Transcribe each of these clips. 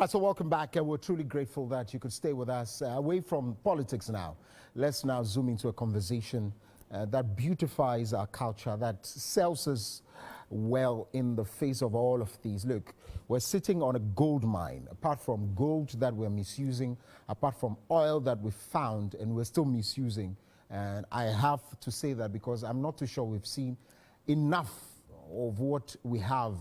Right, so welcome back. We're truly grateful that you could stay with us. Away from politics now, let's now zoom into a conversation that beautifies our culture, that sells us well in the face of all of these. Look, we're sitting on a gold mine. Apart from gold that we're misusing, apart from oil that we found and we're still misusing. And I have to say that because I'm not too sure we've seen enough of what we have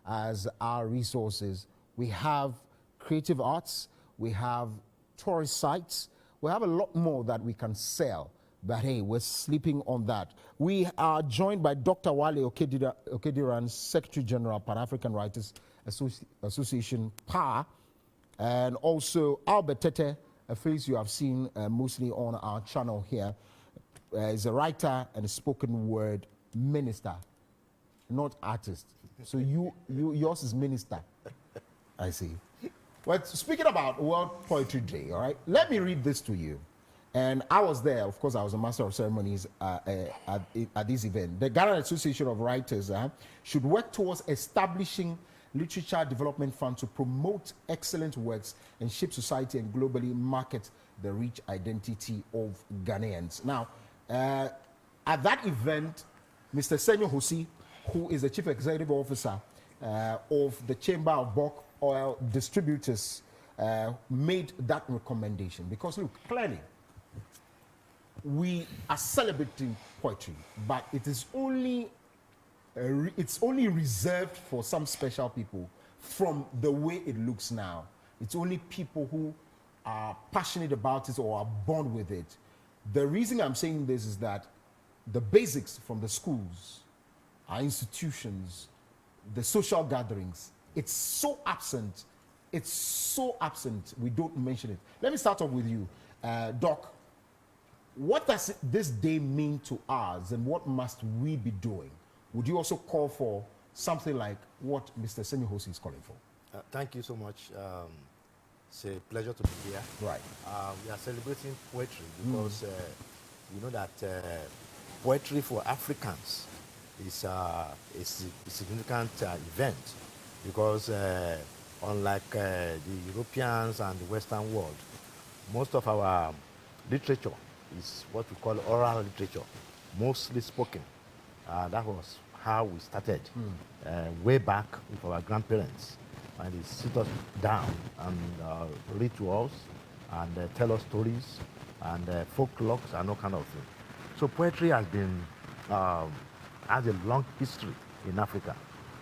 as our resources. We have creative arts, we have tourist sites, we have a lot more that we can sell. But hey, we're sleeping on that. We are joined by Dr. Wale Okediran, Secretary General, Pan-African Writers Association, PAR, and also Albert Tetteh, a face you have seen mostly on our channel here. Is a writer and a spoken word minister, not artist. So yours is minister. I see. Well, speaking about World Poetry Day, all right, let me read this to you. And I was there, of course, I was a master of ceremonies at this event. The Ghana Association of Writers should work towards establishing literature development fund to promote excellent works and shape society and globally market the rich identity of Ghanaians. Now, at that event, Mr. Senyo Hosi, who is the Chief Executive Officer of the Chamber of Bulk Oil Distributors, made that recommendation. Because look, clearly, we are celebrating poetry, but it is only it's only reserved for some special people from the way it looks now. It's only people who are passionate about it or are born with it. The reason I'm saying this is that the basics from the schools, our institutions, the social gatherings, it's so absent. It's so absent, we don't mention it. Let me start off with you, Doc. What does this day mean to us and what must we be doing? Would you also call for something like what Mr. Senyo Hosi is calling for? Thank you so much. It's a pleasure to be here. Right. We are celebrating poetry because we know that poetry for Africans is a significant event because unlike the Europeans and the Western world, most of our literature is what we call oral literature, mostly spoken. That was how we started way back with our grandparents. And they sit us down and read to us and tell us stories and folklores and all kind of things. So poetry has been has a long history in Africa,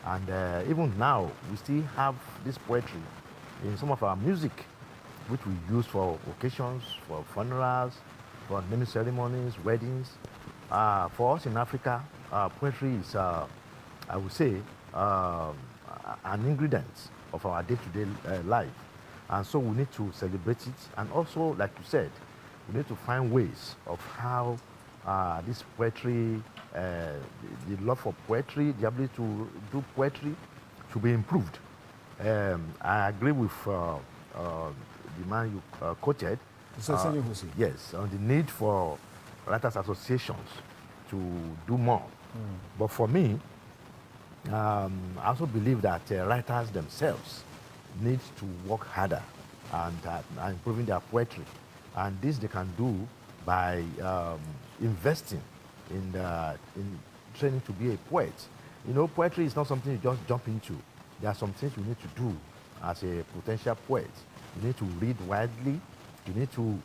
and even now we still have this poetry in some of our music, which we use for occasions, for funerals, for naming ceremonies, weddings. For us in Africa, poetry is, I would say, an ingredient of our day-to-day life. And so we need to celebrate it. And also, like you said, we need to find ways of how this poetry, the love for poetry, the ability to do poetry should be improved. I agree with the man you quoted. Yes, on the need for writers' associations to do more. But for me, I also believe that writers themselves need to work harder and improving their poetry. And this they can do by investing in training to be a poet. You know, poetry is not something you just jump into. There are some things you need to do as a potential poet. You need to read widely. You need to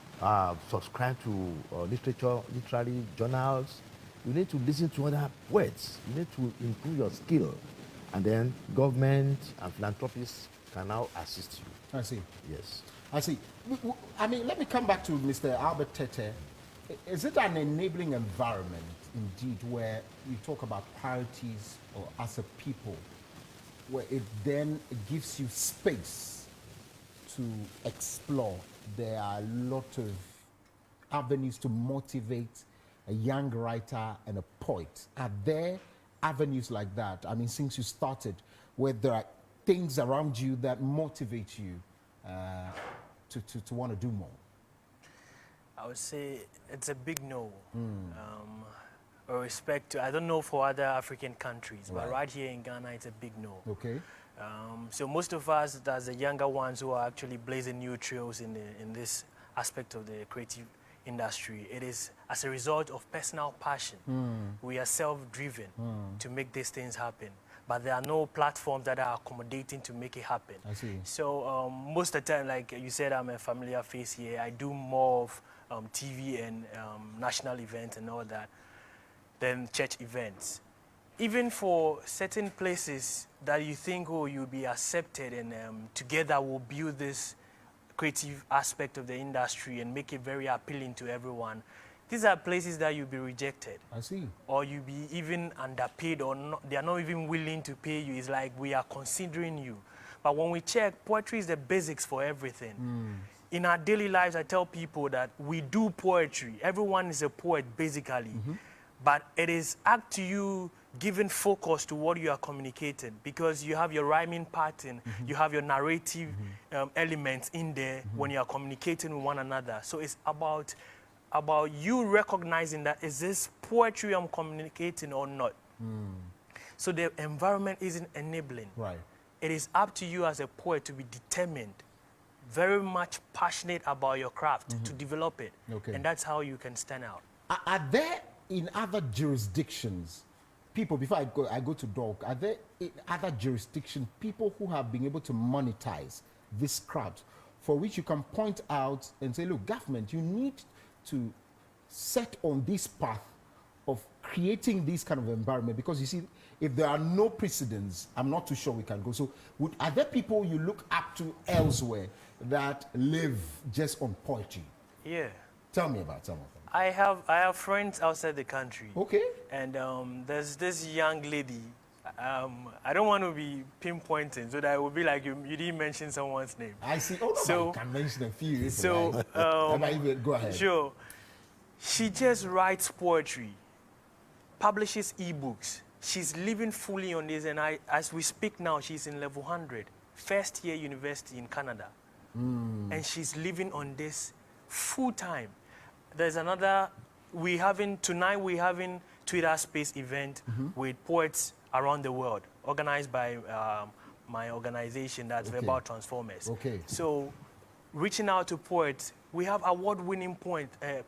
subscribe to literary journals. You need to listen to other poets. You need to improve your skill. And then government and philanthropists can now assist you. I see. Yes. I see. I mean, let me come back to Mr. Albert Tetteh. Is it an enabling environment, indeed, where you talk about priorities or as a people, where it then gives you space to explore? There are a lot of avenues to motivate a young writer and a poet. Are there avenues like that? I mean, since you started, where there are things around you that motivate you to want to do more? I would say it's a big no. respect to, I don't know for other African countries, but right here in Ghana, it's a big no. Okay. So most of us, as the younger ones who are actually blazing new trails in this aspect of the creative industry, it is as a result of personal passion. We are self-driven to make these things happen. But there are no platforms that are accommodating to make it happen. I see. So most of the time, like you said, I'm a familiar face here. I do more of TV and national events and all that than church events. Even for certain places that you think, oh, you'll be accepted and together we'll build this creative aspect of the industry and make it very appealing to everyone, these are places that you'll be rejected. I see. Or you'll be even underpaid, or not, they are not even willing to pay you. It's like, we are considering you. But when we check, poetry is the basics for everything. In our daily lives, I tell people that we do poetry. Everyone is a poet, basically. But it is up to you giving focus to what you are communicating, because you have your rhyming pattern, you have your narrative elements in there when you are communicating with one another. So it's about you recognizing that, is this poetry I'm communicating or not? So the environment isn't enabling. Right. It is up to you as a poet to be determined, very much passionate about your craft, to develop it. Okay. And that's how you can stand out. Are there in other jurisdictions people, before I go to Doc, are there in other jurisdictions people who have been able to monetize this craft, for which you can point out and say, look, government, you need to set on this path of creating this kind of environment? Because you see, if there are no precedents, I'm not too sure we can go. So are there people you look up to elsewhere that live just on poetry? Yeah. Tell me about some of them. I have friends outside the country. Okay. And there's this young lady. I don't want to be pinpointing, so that it would be like you didn't mention someone's name. I see. Oh, no, so, I can mention a few. So, go ahead. Sure. She just writes poetry, publishes ebooks. She's living fully on this, and as we speak now, she's in level 100, first year university in Canada. And she's living on this full time. There's another, tonight we're having Twitter Space event with poets around the world, organized by my organization, that's Verbal Transformers. Okay. So reaching out to poets, we have award-winning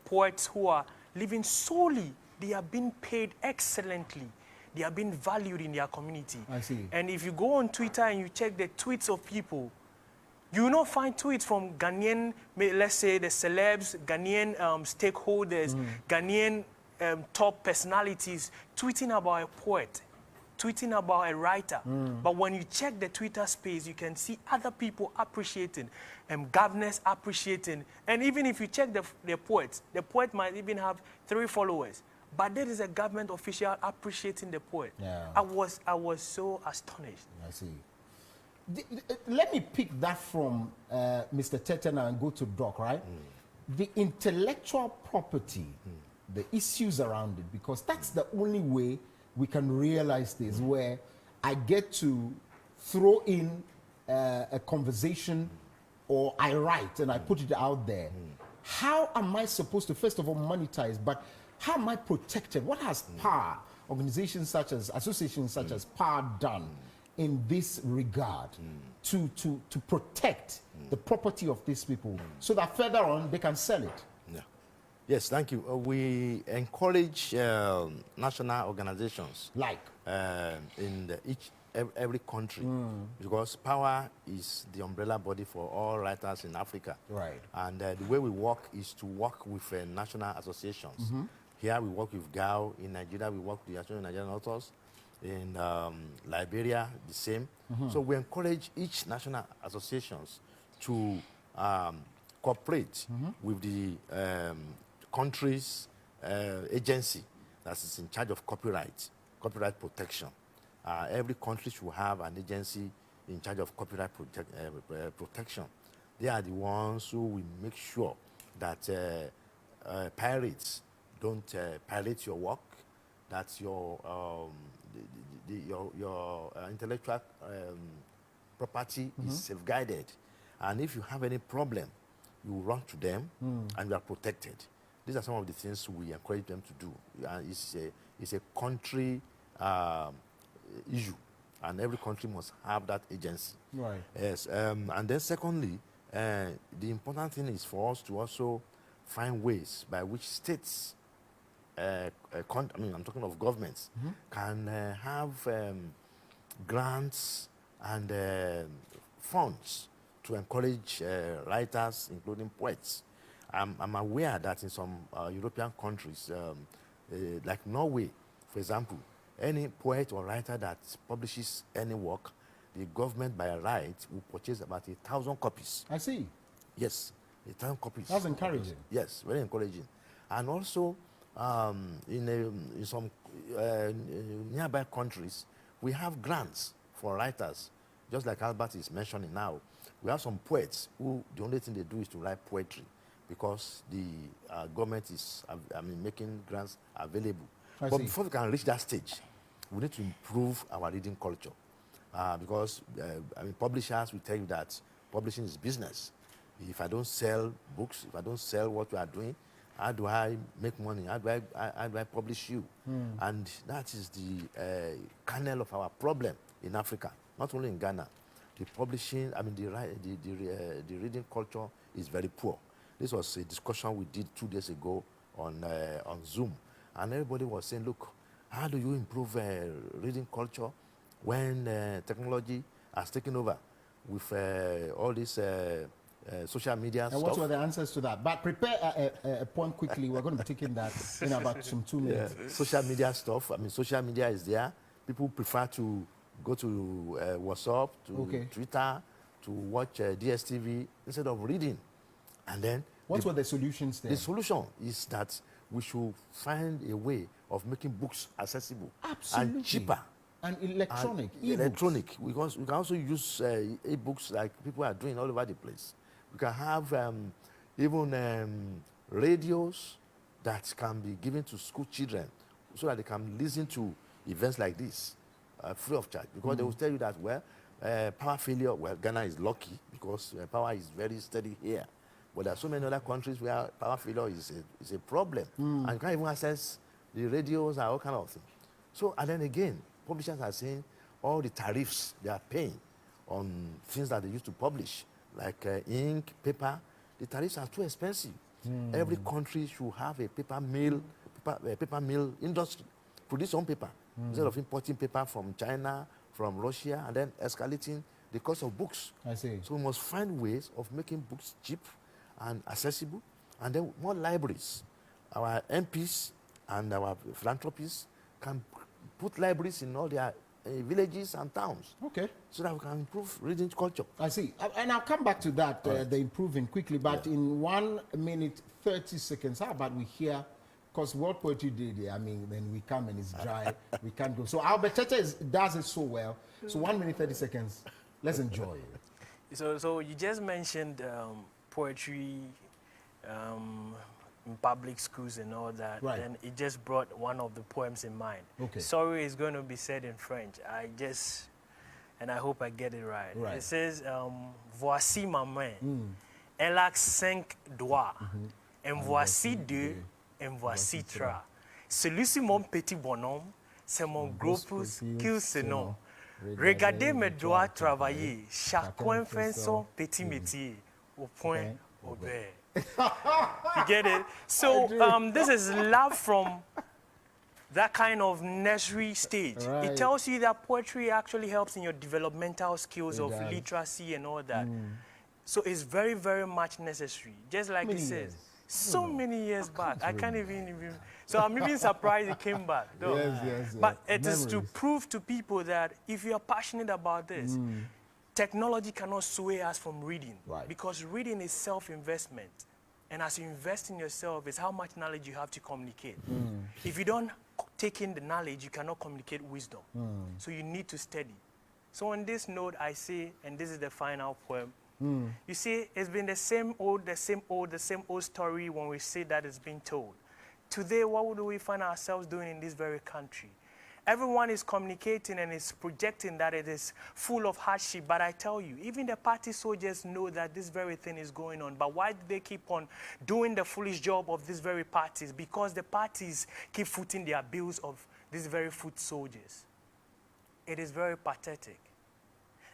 poets who are living solely. They are being paid excellently. They are being valued in their community. I see. And if you go on Twitter and you check the tweets of people, you will not find tweets from Ghanaian, let's say the celebs, Ghanaian stakeholders, Ghanaian top personalities tweeting about a poet, tweeting about a writer. But when you check the Twitter space, you can see other people appreciating, governors appreciating. And even if you check the poet might even have 3 followers. But there is a government official appreciating the poet. Yeah. I was so astonished. I see. Let me pick that from Mr. Tetteh now and go to Doc, right? The intellectual property, the issues around it, because that's the only way we can realize this, where I get to throw in a conversation, or I write and I put it out there. How am I supposed to, first of all, monetize, but how am I protected? What has POWER, associations such as POWER done in this regard to protect the property of these people, so that further on they can sell it? Yeah. Yes, thank you. We encourage national organizations Like? in every country, because POWER is the umbrella body for all writers in Africa. Right. And the way we work is to work with national associations. Here we work with GAO. In Nigeria, we work with the Association of Nigerian Authors. In Liberia, the same. So we encourage each national associations to cooperate with the country's agency that is in charge of copyright protection. Every country should have an agency in charge of copyright protection. They are the ones who will make sure that pirates don't pirate your work, that your intellectual property is safeguarded. And if you have any problem, you run to them and you are protected. These are some of the things we encourage them to do. It's is a country issue, and every country must have that agency. Right. Yes, and then secondly, the important thing is for us to also find ways by which states, I'm talking of governments, can have grants and funds to encourage writers, including poets. I'm aware that in some European countries, like Norway, for example, any poet or writer that publishes any work, the government by right will purchase about 1,000 copies. I see. Yes, 1,000 copies. That's encouraging. Yes, very encouraging. And also, in some nearby countries, we have grants for writers, just like Albert is mentioning now. We have some poets who the only thing they do is to write poetry because the government is making grants available. But before we can reach that stage, we need to improve our reading culture. Because publishers will tell you that publishing is business. If I don't sell books, if I don't sell what we are doing, how do I make money? How do I publish you? And that is the kernel of our problem in Africa, not only in Ghana. The publishing, the reading culture is very poor. This was a discussion we did 2 days ago on Zoom, and everybody was saying, look, how do you improve reading culture when technology has taken over with all this social media stuff? And what were the answers to that? But prepare a point quickly. We're going to be taking that in about some 2 minutes. Social media stuff. Social media is there. People prefer to go to WhatsApp, to Twitter, to watch DSTV instead of reading. And then what were the solutions there? The solution is that we should find a way of making books accessible and cheaper. And electronic. Electronic. Because we can also use e-books like people are doing all over the place. We can have even radios that can be given to school children so that they can listen to events like this free of charge. Because they will tell you that, power failure, Ghana is lucky because power is very steady here. But there are so many other countries where power failure is a problem. And you can't even access the radios and all kind of things. So, and then again, publishers are saying all the tariffs they are paying on things that they used to publish, like ink, paper, the tariffs are too expensive. Every country should have a paper mill industry, produce own paper, instead of importing paper from China, from Russia, and then escalating the cost of books. I see. So we must find ways of making books cheap and accessible, and then more libraries. Our MPs and our philanthropists can put libraries in all their villages and towns. Okay. So that we can improve reading culture. I see. And I'll come back to that, the improving quickly, but in 1 minute, 30 seconds, how about we hear, because World Poetry Day, then we come and it's dry, we can't go. So Albert Tetteh does it so well. So 1 minute, 30 seconds, let's enjoy it. So you just mentioned poetry in public schools and all that, and it just brought one of the poems in mind. Okay. Sorry is going to be said in French. And I hope I get it right. It says, voici ma main, elle a 5 doigts, en voici 2, en voici 3. Celui-ci mon petit bonhomme, c'est mon gros pouce qu'il se nomme. Regardez mes doigts travailler, chacun fait son petit métier, au point obey. You get it? So this is love from that kind of nursery stage. It tells you that poetry actually helps in your developmental skills of literacy and all that. So it's very, very much necessary. Just like it says, so many years back. I can't even. So I'm even surprised it came back. Yes. But it is to prove to people that if you are passionate about this, technology cannot sway us from reading, because reading is self-investment. And as you invest in yourself, it's how much knowledge you have to communicate. If you don't take in the knowledge, you cannot communicate wisdom. So you need to study. So on this note, I say, and this is the final poem, you see, it's been the same old story when we say that it's been told. Today, what do we find ourselves doing in this very country? Everyone is communicating and is projecting that it is full of hardship. But I tell you, even the party soldiers know that this very thing is going on. But why do they keep on doing the foolish job of these very parties? Because the parties keep footing their bills of these very foot soldiers. It is very pathetic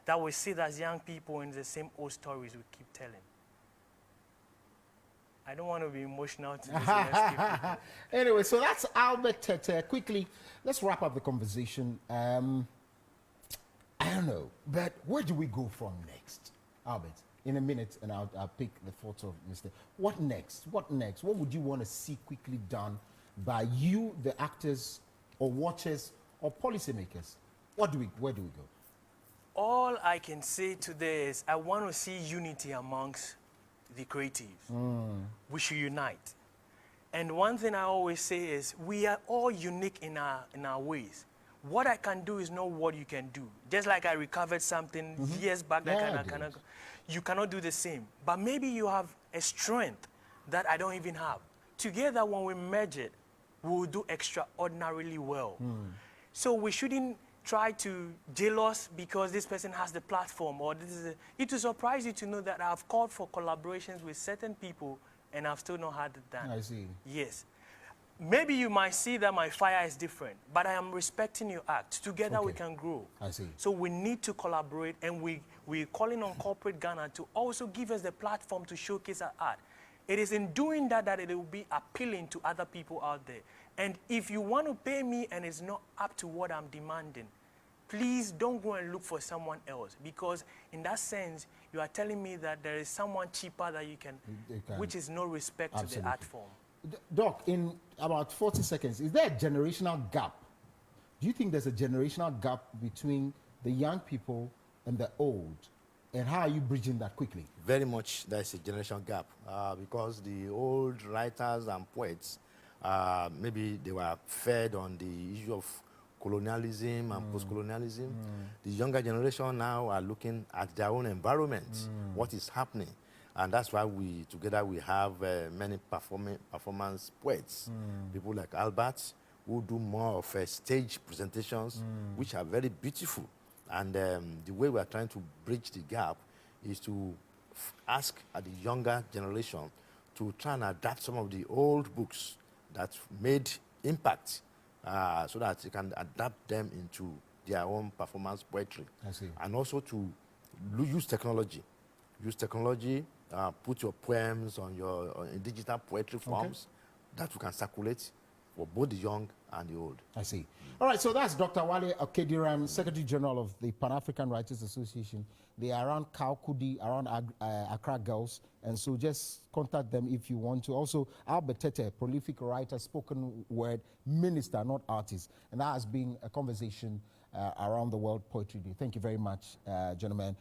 that we see that as young people in the same old stories we keep telling. I don't want to be emotional to this. Anyway, so that's Albert Tetteh. Quickly, let's wrap up the conversation. I don't know, but where do we go from next, Albert? In a minute, and I'll pick the photo of Mr. What next? What next? What would you want to see quickly done by you, the actors, or watchers, or policymakers? Where do we go? All I can say today is I want to see unity amongst the creatives. We should unite. And one thing I always say is we are all unique in our ways. What I can do is not what you can do. Just like I recovered something years back that you cannot do the same. But maybe you have a strength that I don't even have. Together, when we merge it, we will do extraordinarily well. So we shouldn't try to jail us because this person has the platform, or this is it will surprise you to know that I've called for collaborations with certain people and I've still not had it done. I see. Yes. Maybe you might see that my fire is different, but I am respecting your act. Together we can grow. I see. So we need to collaborate, and we're calling on corporate Ghana to also give us the platform to showcase our art. It is in doing that that it will be appealing to other people out there. And if you want to pay me and it's not up to what I'm demanding, please don't go and look for someone else, because in that sense, you are telling me that there is someone cheaper that you can. Which is no respect to the art form. Doc, in about 40 seconds, is there a generational gap? Do you think there's a generational gap between the young people and the old? And how are you bridging that quickly? Very much there's a generational gap because the old writers and poets, maybe they were fed on the issue of colonialism and post-colonialism. The younger generation now are looking at their own environment, what is happening. And that's why together we have many performance poets, people like Albert, who do more of stage presentations, which are very beautiful. And the way we are trying to bridge the gap is to ask the younger generation to try and adapt some of the old books that made impact so that you can adapt them into their own performance poetry. I see. And also to use technology. Use technology, put your poems on your digital poetry forms that you can circulate for both the young and the old. I see. All right, so that's Dr. Wale Okediran, Secretary General of the Pan-African Writers Association. They are around Kaukudi, around Accra Girls, and so just contact them if you want to. Also, Albert Tetteh, prolific writer, spoken word minister, not artist. And that has been a conversation around the World Poetry Day. Thank you very much, gentlemen.